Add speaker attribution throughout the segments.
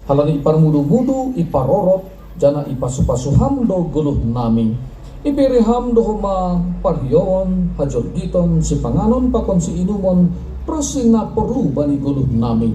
Speaker 1: halani iparmudu-mudu iparorot jana ipasupasu-pasuhamdo guluh nami. Ipiriham dohoma parhiyon hajor giton si panganon pakon si inumon prasin na perlu bani guluh nami.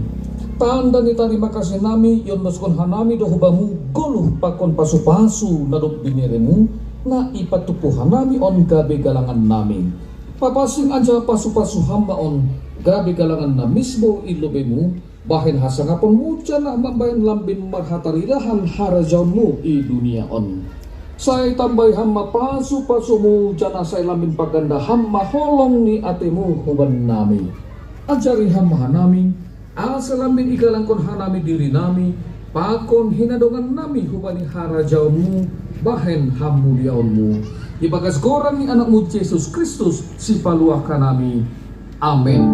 Speaker 1: Tanda ni terima kasih nami yon muskon hanami dohubamu guluh pakon pasu-pasu nadop biniremu na ipatupuhan nami on gabe galangan nami. Papasing anja pasu-pasu hamba on gabe galangan na mismo ilobemu bahin hasangapon mo dyan na mambayan lambin marhatarilahan harajawnmu i dunia on. Say tambay hamma pasu-pasu mo dyan na say lambin paganda hamma holong ni atemu huban nami. Ajari hamma hanami asa lambin ikalangkon hanami diri nami pakon hinadongan nami hubani harajawnmu bahen hamuliaonmu. Ibagas gorang ni anakmu Yesus Kristus si paluah kanami. Amin.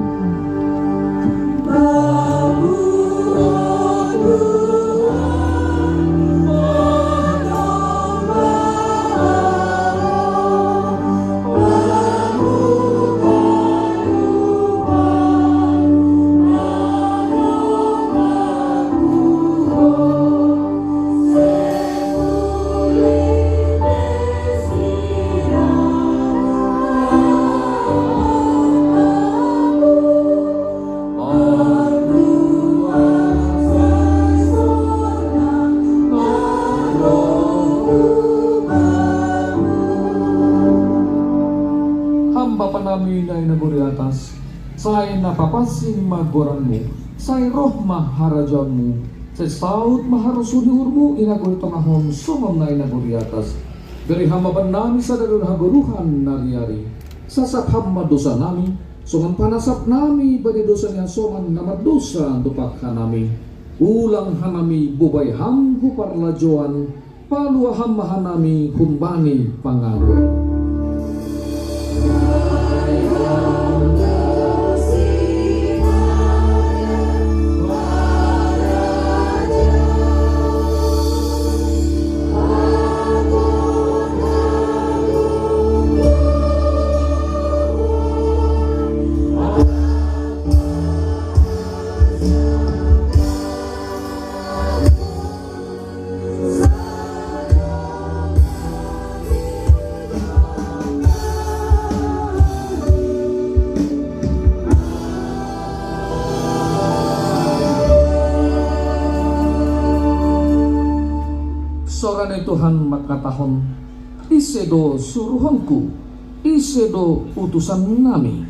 Speaker 1: Say napapasing magoranmu, say roh maharajanmu, say saud maharusuniurmu inaguri tongahon sumam na inaguri atas. Dari hamaban nami sa dalun haguruhan nariari, sasap hamma dosa nami, sungan panasap nami bani dosa niya sungan namat dosa dupakhan nami. Ulang hanami bubay ham huparlajoan, palua hamma hanami humbani pangago. Sorane Tuhan makatahon, isedo suruhanku, isedo utusan nami.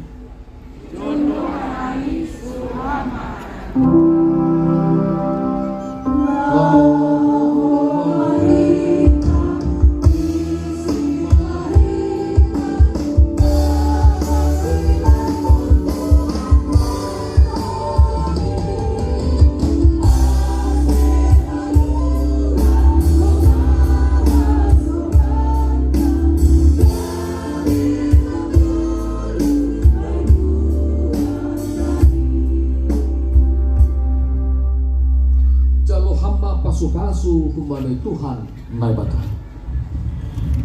Speaker 1: Pasu-pasu humane Tuhan naibata.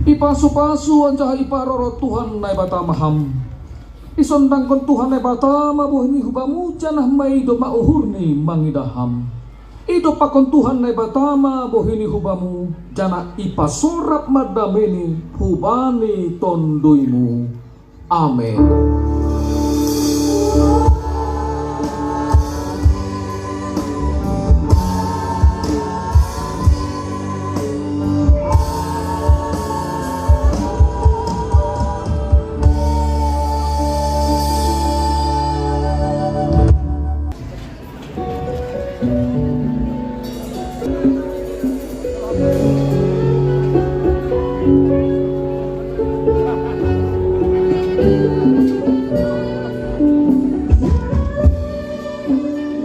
Speaker 1: Ipasu-pasu anjaha iparoro Tuhan naibata maham. Isondangkon Tuhan naibata mabuhni hubamu janah maido mauhurni mangidaham. Ido pakon Tuhan naibata mabuhni hubamu janah ipasorap madameni hubani tonduimu. Amin.